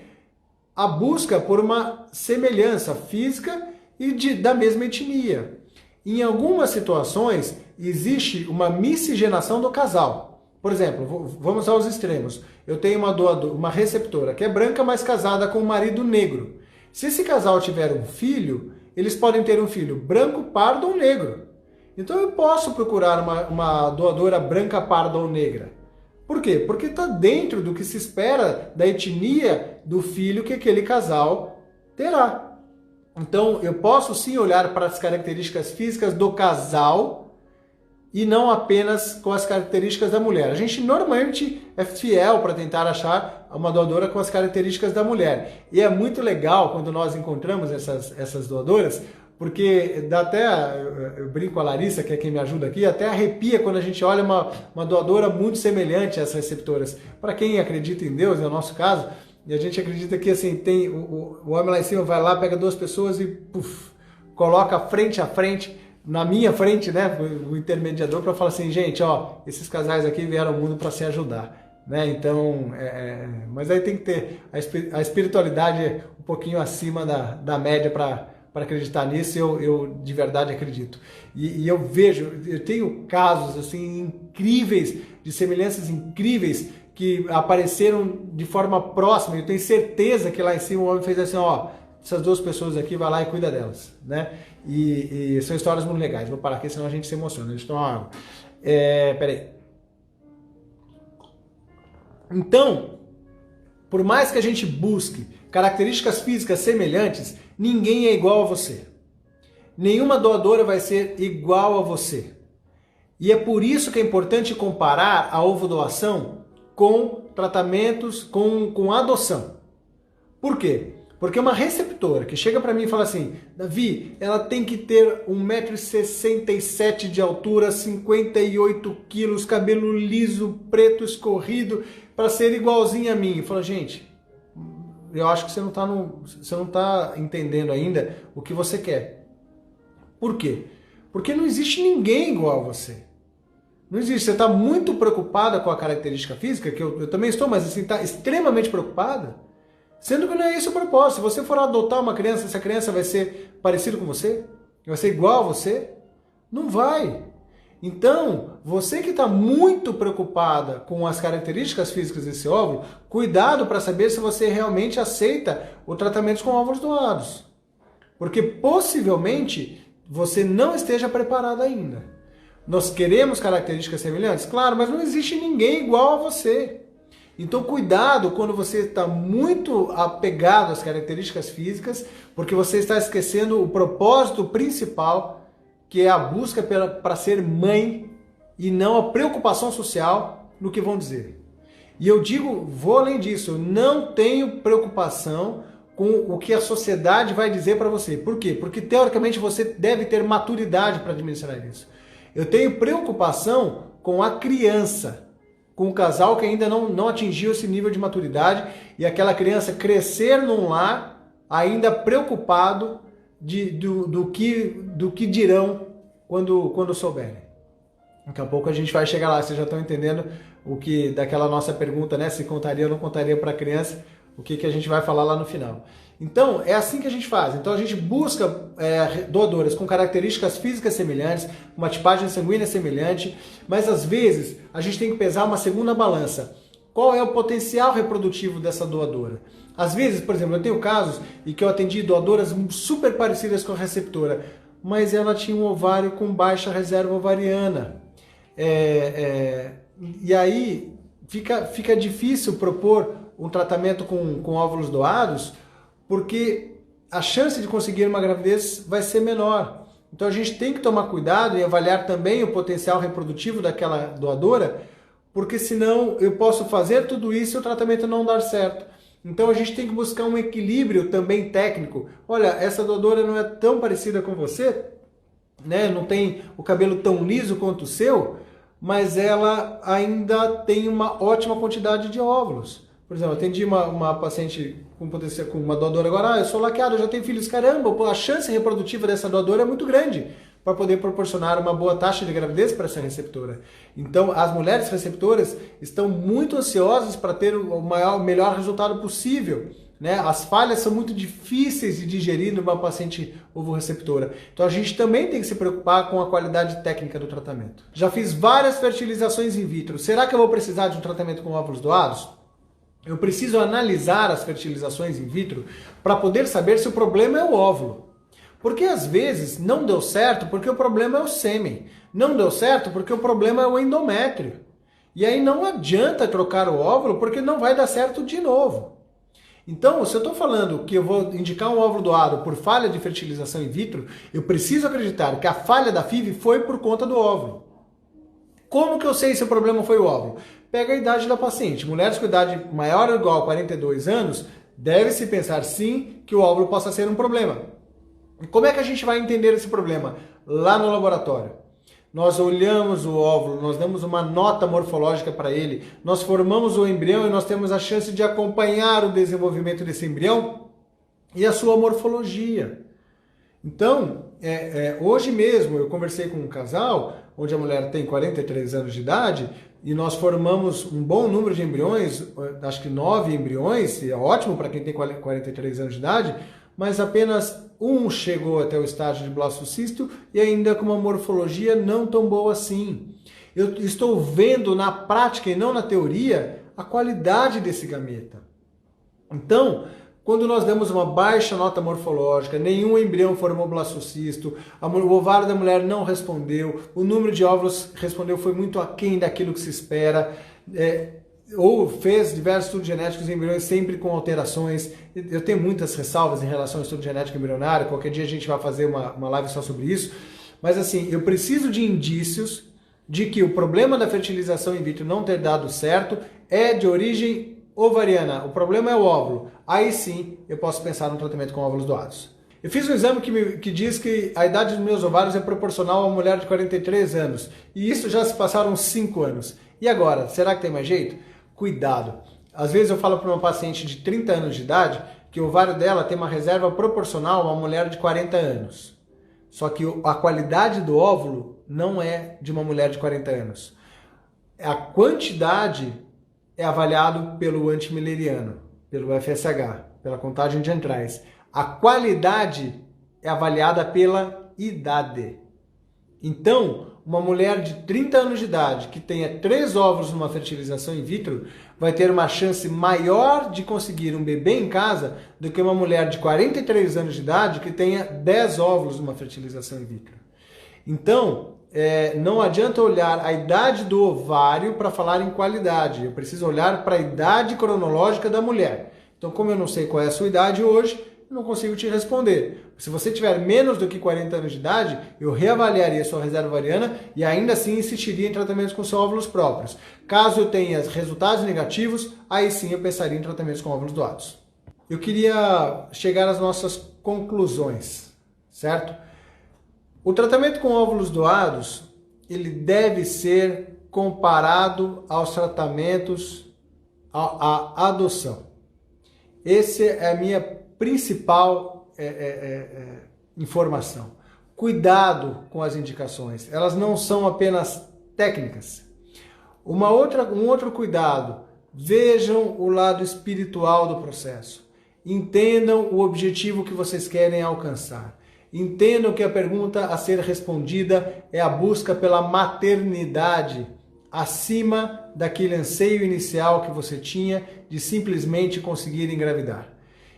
a busca por uma semelhança física e da mesma etnia. Em algumas situações, existe uma miscigenação do casal. Por exemplo, vamos aos extremos. Eu tenho uma receptora que é branca, mas casada com um marido negro. Se esse casal tiver um filho, eles podem ter um filho branco, pardo ou negro. Então eu posso procurar uma doadora branca, parda ou negra. Por quê? Porque está dentro do que se espera da etnia do filho que aquele casal terá. Então eu posso sim olhar para as características físicas do casal e não apenas com as características da mulher. A gente normalmente é fiel para tentar achar uma doadora com as características da mulher. E é muito legal quando nós encontramos essas doadoras, porque dá até, eu brinco com a Larissa, que é quem me ajuda aqui, até arrepia quando a gente olha uma doadora muito semelhante às receptoras. Para quem acredita em Deus, é o nosso caso, e a gente acredita que assim, tem o homem lá em cima vai lá, pega duas pessoas e coloca frente a frente, na minha frente, né, o intermediador, para falar assim, gente, ó, esses casais aqui vieram ao mundo para se ajudar, né? Então, mas aí tem que ter a espiritualidade um pouquinho acima da média para acreditar nisso. Eu de verdade acredito. E eu vejo, eu tenho casos assim incríveis, de semelhanças incríveis que apareceram de forma próxima. Eu tenho certeza que lá em cima o homem fez assim, ó, essas duas pessoas aqui, vai lá e cuida delas, né? E são histórias muito legais. Vou parar aqui, senão a gente se emociona. Deixa eu tomar uma água. Peraí. Então, por mais que a gente busque características físicas semelhantes, ninguém é igual a você. Nenhuma doadora vai ser igual a você. E é por isso que é importante comparar a ovodoação com tratamentos, com adoção. Por quê? Porque uma receptora que chega para mim e fala assim, Davi, ela tem que ter 1,67 m de altura, 58 quilos, cabelo liso, preto, escorrido, para ser igualzinha a mim. Eu falo, gente, eu acho que você não tá entendendo ainda o que você quer. Por quê? Porque não existe ninguém igual a você. Não existe. Você está muito preocupada com a característica física, que eu também estou, mas assim, está extremamente preocupada. Sendo que não é esse o propósito. Se você for adotar uma criança, essa criança vai ser parecida com você? Vai ser igual a você? Não vai. Então, você que está muito preocupada com as características físicas desse óvulo, cuidado para saber se você realmente aceita o tratamento com óvulos doados. Porque possivelmente você não esteja preparado ainda. Nós queremos características semelhantes? Claro, mas não existe ninguém igual a você. Então cuidado quando você está muito apegado às características físicas, porque você está esquecendo o propósito principal, que é a busca para ser mãe e não a preocupação social no que vão dizer. E eu digo, vou além disso, eu não tenho preocupação com o que a sociedade vai dizer para você. Por quê? Porque teoricamente você deve ter maturidade para administrar isso. Eu tenho preocupação com a criança, com o casal que ainda não atingiu esse nível de maturidade e aquela criança crescer num lar ainda preocupado do que dirão quando souberem. Daqui a pouco a gente vai chegar lá, vocês já estão entendendo o que daquela nossa pergunta, né? Se contaria ou não contaria para a criança, o que a gente vai falar lá no final. Então, é assim que a gente faz. Então, a gente busca doadoras com características físicas semelhantes, uma tipagem sanguínea semelhante, mas às vezes a gente tem que pesar uma segunda balança. Qual é o potencial reprodutivo dessa doadora? Às vezes, por exemplo, eu tenho casos em que eu atendi doadoras super parecidas com a receptora, mas ela tinha um ovário com baixa reserva ovariana. E aí fica difícil propor um tratamento com óvulos doados, porque a chance de conseguir uma gravidez vai ser menor. Então a gente tem que tomar cuidado e avaliar também o potencial reprodutivo daquela doadora, porque senão eu posso fazer tudo isso e o tratamento não dar certo. Então a gente tem que buscar um equilíbrio também técnico. Olha, essa doadora não é tão parecida com você, né? Não tem o cabelo tão liso quanto o seu, mas ela ainda tem uma ótima quantidade de óvulos. Por exemplo, eu atendi uma paciente com uma doadora agora, eu sou laqueado, eu já tenho filhos, caramba, a chance reprodutiva dessa doadora é muito grande para poder proporcionar uma boa taxa de gravidez para essa receptora. Então, as mulheres receptoras estão muito ansiosas para ter o melhor resultado possível, né? As falhas são muito difíceis de digerir numa paciente ovoreceptora. Então, a gente também tem que se preocupar com a qualidade técnica do tratamento. Já fiz várias fertilizações in vitro. Será que eu vou precisar de um tratamento com óvulos doados? Eu preciso analisar as fertilizações in vitro para poder saber se o problema é o óvulo. Porque às vezes não deu certo porque o problema é o sêmen. Não deu certo porque o problema é o endométrio. E aí não adianta trocar o óvulo porque não vai dar certo de novo. Então, se eu estou falando que eu vou indicar um óvulo doado por falha de fertilização in vitro, eu preciso acreditar que a falha da FIV foi por conta do óvulo. Como que eu sei se o problema foi o óvulo? Pega a idade da paciente. Mulheres com idade maior ou igual a 42 anos, deve-se pensar sim que o óvulo possa ser um problema. E como é que a gente vai entender esse problema? Lá no laboratório. Nós olhamos o óvulo, nós damos uma nota morfológica para ele, nós formamos o embrião e nós temos a chance de acompanhar o desenvolvimento desse embrião e a sua morfologia. Então, hoje mesmo eu conversei com um casal, onde a mulher tem 43 anos de idade, e nós formamos um bom número de embriões, acho que 9 embriões, é ótimo para quem tem 43 anos de idade, mas apenas um chegou até o estágio de blastocisto e ainda com uma morfologia não tão boa assim. Eu estou vendo na prática e não na teoria a qualidade desse gameta. Então, quando nós demos uma baixa nota morfológica, nenhum embrião formou blastocisto, o ovário da mulher não respondeu, o número de óvulos respondeu foi muito aquém daquilo que se espera, ou fez diversos estudos genéticos em embriões sempre com alterações. Eu tenho muitas ressalvas em relação ao estudo genético embrionário, qualquer dia a gente vai fazer uma live só sobre isso, mas assim, eu preciso de indícios de que o problema da fertilização in vitro não ter dado certo é de origem ovariana, o problema é o óvulo. Aí sim eu posso pensar no tratamento com óvulos doados. Eu fiz um exame que diz que a idade dos meus ovários é proporcional a uma mulher de 43 anos. E isso já se passaram 5 anos. E agora, será que tem mais jeito? Cuidado. Às vezes eu falo para uma paciente de 30 anos de idade que o ovário dela tem uma reserva proporcional a uma mulher de 40 anos. Só que a qualidade do óvulo não é de uma mulher de 40 anos. A quantidade é avaliado pelo antimilleriano, pelo FSH, pela contagem de antrais. A qualidade é avaliada pela idade. Então, uma mulher de 30 anos de idade que tenha 3 óvulos numa fertilização in vitro vai ter uma chance maior de conseguir um bebê em casa do que uma mulher de 43 anos de idade que tenha 10 óvulos numa fertilização in vitro. Então, não adianta olhar a idade do ovário para falar em qualidade. Eu preciso olhar para a idade cronológica da mulher. Então, como eu não sei qual é a sua idade hoje, eu não consigo te responder. Se você tiver menos do que 40 anos de idade, eu reavaliaria sua reserva ovariana e ainda assim insistiria em tratamentos com seus óvulos próprios. Caso eu tenha resultados negativos, aí sim eu pensaria em tratamentos com óvulos doados. eu queria chegar às nossas conclusões, certo? O tratamento com óvulos doados, ele deve ser comparado aos tratamentos à adoção. Essa é a minha principal informação. Cuidado com as indicações, elas não são apenas técnicas. Um outro cuidado, vejam o lado espiritual do processo. Entendam o objetivo que vocês querem alcançar. Entendam que a pergunta a ser respondida é a busca pela maternidade, acima daquele anseio inicial que você tinha de simplesmente conseguir engravidar.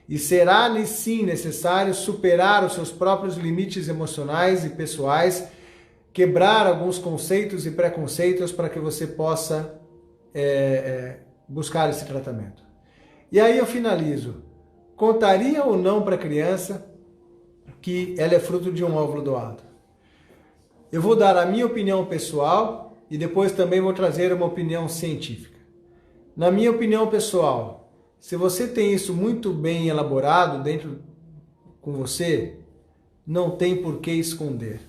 E será sim necessário superar os seus próprios limites emocionais e pessoais, quebrar alguns conceitos e preconceitos para que você possa buscar esse tratamento. E aí eu finalizo. Contaria ou não para a criança que ela é fruto de um óvulo doado? Eu vou dar a minha opinião pessoal e depois também vou trazer uma opinião científica. Na minha opinião pessoal, se você tem isso muito bem elaborado dentro com você, não tem por que esconder.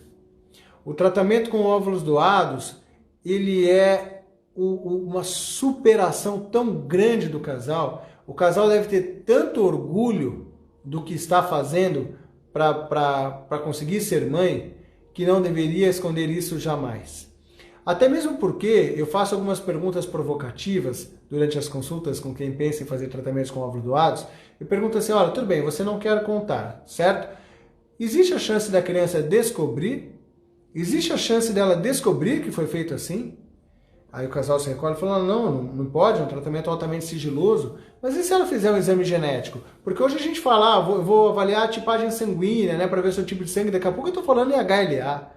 O tratamento com óvulos doados, ele é uma superação tão grande do casal. O casal deve ter tanto orgulho do que está fazendo para conseguir ser mãe, que não deveria esconder isso jamais. Até mesmo porque eu faço algumas perguntas provocativas durante as consultas com quem pensa em fazer tratamentos com óvulos doados. Eu pergunto assim, olha, tudo bem, você não quer contar, certo? Existe a chance da criança descobrir? Existe a chance dela descobrir que foi feito assim? Aí o casal se recolhe e fala, não pode, é um tratamento altamente sigiloso. Mas e se ela fizer um exame genético? Porque hoje a gente fala, eu vou avaliar a tipagem sanguínea, né, para ver o seu tipo de sangue, daqui a pouco eu estou falando em HLA.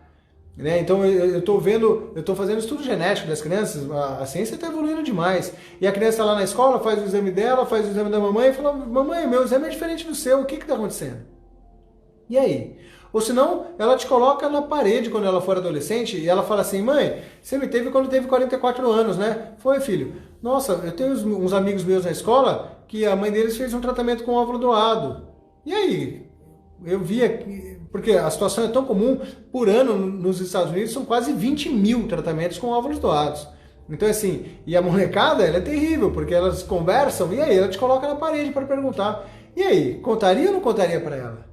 Né? Então eu estou fazendo estudo genético das crianças, a ciência está evoluindo demais. E a criança está lá na escola, faz o exame dela, faz o exame da mamãe e fala, mamãe, meu exame é diferente do seu, o que está acontecendo? E aí? Ou senão, ela te coloca na parede quando ela for adolescente e ela fala assim, mãe, você me teve quando teve 44 anos, né? Foi, filho. Nossa, eu tenho uns amigos meus na escola que a mãe deles fez um tratamento com óvulo doado. E aí? Eu vi aqui, porque a situação é tão comum, por ano nos Estados Unidos são quase 20 mil tratamentos com óvulos doados. Então assim, e a molecada, ela é terrível, porque elas conversam e aí ela te coloca na parede para perguntar. E aí, contaria ou não contaria para ela?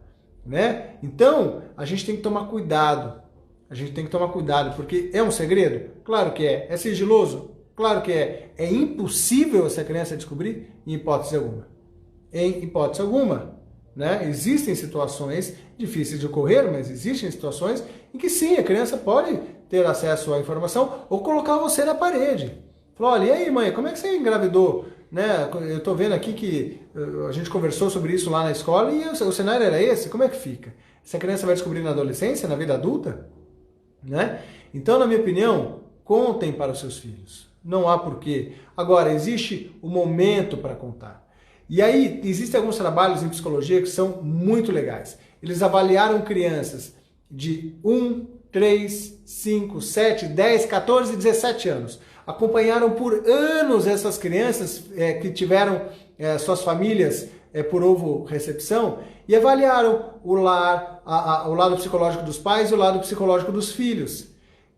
Né? Então, a gente tem que tomar cuidado. A gente tem que tomar cuidado, porque é um segredo? Claro que é. É sigiloso? Claro que é. É impossível essa criança descobrir? Em hipótese alguma. Em hipótese alguma. Né? Existem situações difíceis de ocorrer, mas existem situações em que sim, a criança pode ter acesso à informação ou colocar você na parede. Falar, olha, e aí mãe, como é que você engravidou? Né? Eu estou vendo aqui que a gente conversou sobre isso lá na escola e o cenário era esse, como é que fica? Essa criança vai descobrir na adolescência, na vida adulta? Né? Então, na minha opinião, contem para os seus filhos. Não há porquê. Agora, existe o momento para contar. E aí, existem alguns trabalhos em psicologia que são muito legais. Eles avaliaram crianças de 1, 3, 5, 7, 10, 14 e 17 anos. Acompanharam por anos essas crianças que tiveram suas famílias por ovo-recepção e avaliaram o lar, o lado psicológico dos pais e o lado psicológico dos filhos.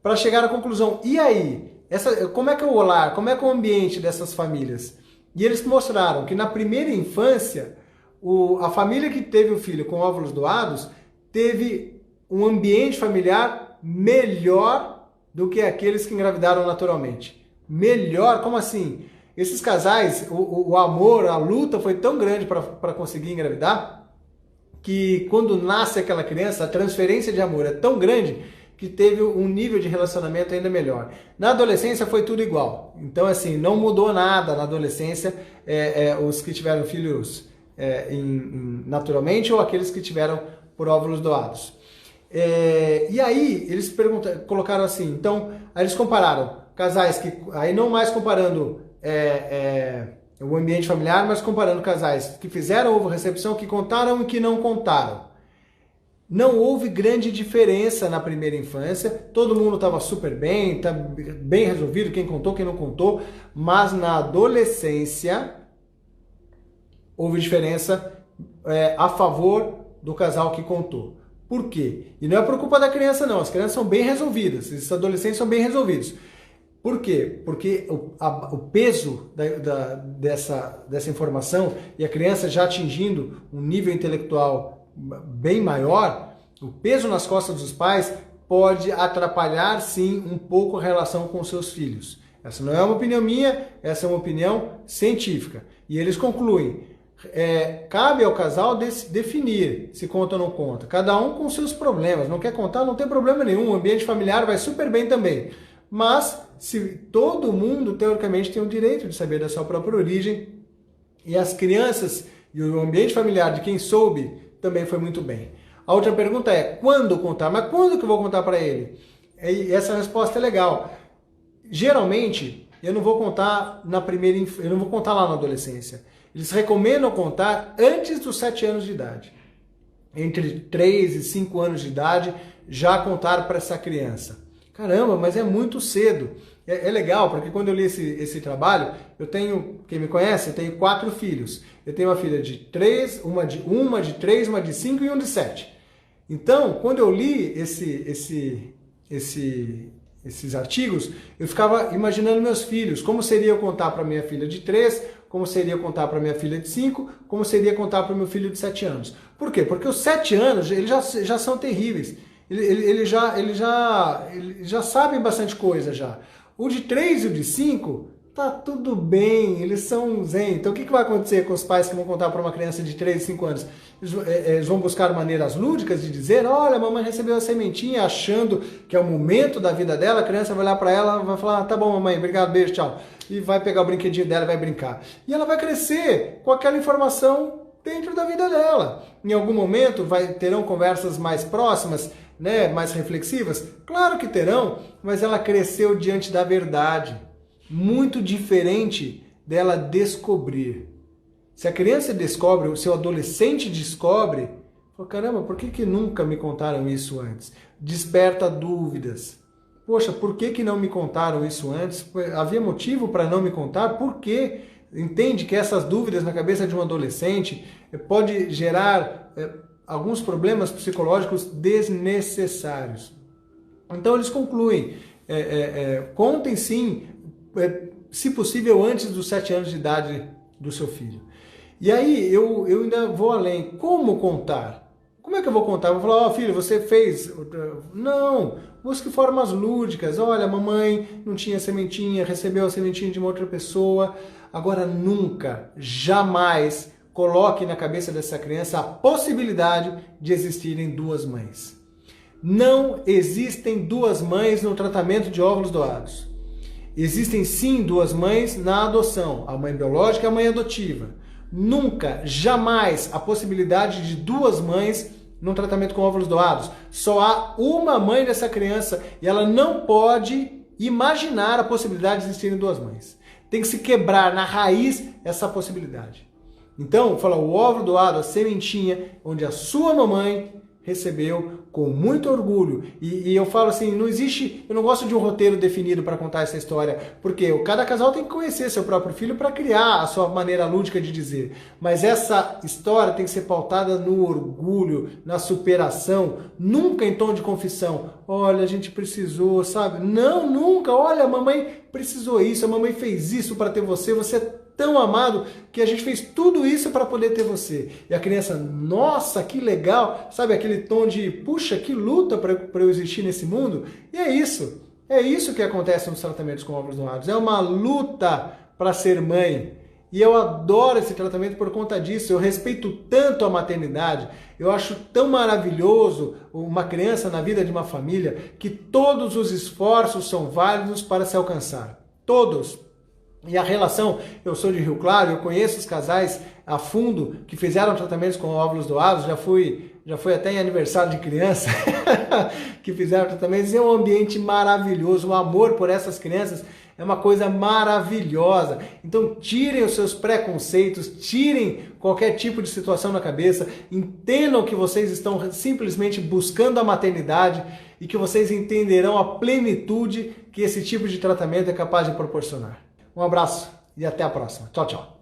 Para chegar à conclusão, e aí? Como é que é o lar, como é que é o ambiente dessas famílias? E eles mostraram que na primeira infância, a família que teve o filho com óvulos doados teve um ambiente familiar melhor do que aqueles que engravidaram naturalmente. Melhor? Como assim? Esses casais, o amor, a luta foi tão grande para conseguir engravidar, que quando nasce aquela criança, a transferência de amor é tão grande que teve um nível de relacionamento ainda melhor. Na adolescência foi tudo igual. Então, assim, não mudou nada na adolescência os que tiveram filhos naturalmente ou aqueles que tiveram por óvulos doados. E aí, eles colocaram assim, então, aí eles compararam casais que, aí não mais comparando o ambiente familiar, mas comparando casais que fizeram ovo-recepção, que contaram e que não contaram. Não houve grande diferença na primeira infância, todo mundo estava super bem, tá bem resolvido, quem contou, quem não contou, mas na adolescência houve diferença a favor do casal que contou. Por quê? E não é por culpa da criança não, as crianças são bem resolvidas, esses adolescentes são bem resolvidos. Por quê? Porque o peso dessa informação e a criança já atingindo um nível intelectual bem maior, o peso nas costas dos pais pode atrapalhar sim um pouco a relação com seus filhos. Essa não é uma opinião minha, essa é uma opinião científica. E eles concluem, cabe ao casal definir se conta ou não conta. Cada um com seus problemas, não quer contar, não tem problema nenhum, o ambiente familiar vai super bem também. Mas se todo mundo, teoricamente, tem o direito de saber da sua própria origem, e as crianças e o ambiente familiar de quem soube também foi muito bem. A outra pergunta é, quando contar? Mas quando que eu vou contar para ele? E essa resposta é legal. Geralmente, eu não vou contar eu não vou contar lá na adolescência. Eles recomendam contar antes dos 7 anos de idade. Entre 3 e 5 anos de idade, já contar para essa criança. Caramba, mas é muito cedo. É legal, porque quando eu li esse trabalho, quem me conhece, eu tenho 4 filhos. Eu tenho uma filha de 3, uma de 3, uma de 5 e um de 7. Então, quando eu li esses artigos, eu ficava imaginando meus filhos, como seria eu contar para minha filha de 3, como seria eu contar para minha filha de 5, como seria contar para o meu filho de 7 anos. Por quê? Porque os 7 anos, eles já são terríveis. Eles já sabem bastante coisa já. O de 3 e o de 5, tá tudo bem, eles são zen. Então o que vai acontecer com os pais que vão contar para uma criança de 3 e 5 anos? Eles vão buscar maneiras lúdicas de dizer, olha, a mamãe recebeu a sementinha, achando que é o momento da vida dela, a criança vai olhar para ela e vai falar, tá bom mamãe, obrigado, beijo, tchau. E vai pegar o brinquedinho dela e vai brincar. E ela vai crescer com aquela informação dentro da vida dela. Em algum momento terão conversas mais próximas, né, mais reflexivas? Claro que terão, mas ela cresceu diante da verdade. Muito diferente dela descobrir. Se a criança descobre, o seu adolescente descobre, fala, caramba, por que nunca me contaram isso antes? Desperta dúvidas. Poxa, por que não me contaram isso antes? Havia motivo para não me contar? Por quê? Entende que essas dúvidas na cabeça de um adolescente pode gerar alguns problemas psicológicos desnecessários. Então eles concluem, contem sim, se possível antes dos 7 anos de idade do seu filho. E aí eu ainda vou além. Como contar? Como é que eu vou contar? Eu vou falar, filho, você fez... Não, busque formas lúdicas. Olha, a mamãe não tinha sementinha, recebeu a sementinha de uma outra pessoa. Agora nunca, jamais coloque na cabeça dessa criança a possibilidade de existirem 2 mães. Não existem 2 mães no tratamento de óvulos doados. Existem sim 2 mães na adoção, a mãe biológica e a mãe adotiva. Nunca, jamais a possibilidade de 2 mães no tratamento com óvulos doados. Só há uma mãe dessa criança e ela não pode imaginar a possibilidade de existirem 2 mães. Tem que se quebrar na raiz essa possibilidade. Então, fala o óvulo doado, a sementinha, onde a sua mamãe recebeu com muito orgulho. E eu falo assim, eu não gosto de um roteiro definido para contar essa história, porque cada casal tem que conhecer seu próprio filho para criar a sua maneira lúdica de dizer. Mas essa história tem que ser pautada no orgulho, na superação, nunca em tom de confissão. Olha, a gente precisou, sabe? Não, nunca. Olha, a mamãe precisou isso, a mamãe fez isso para ter você, você é tão amado que a gente fez tudo isso para poder ter você. E a criança, nossa, que legal, sabe aquele tom de, puxa, que luta para eu existir nesse mundo? E é isso que acontece nos tratamentos com óvulos doados. É uma luta para ser mãe. E eu adoro esse tratamento por conta disso. Eu respeito tanto a maternidade. Eu acho tão maravilhoso uma criança na vida de uma família que todos os esforços são válidos para se alcançar. Todos. E a relação, eu sou de Rio Claro, eu conheço os casais a fundo que fizeram tratamentos com óvulos doados, já fui até em aniversário de criança que fizeram tratamentos, é um ambiente maravilhoso, o amor por essas crianças é uma coisa maravilhosa. Então tirem os seus preconceitos, tirem qualquer tipo de situação na cabeça, entendam que vocês estão simplesmente buscando a maternidade e que vocês entenderão a plenitude que esse tipo de tratamento é capaz de proporcionar. Um abraço e até a próxima. Tchau, tchau.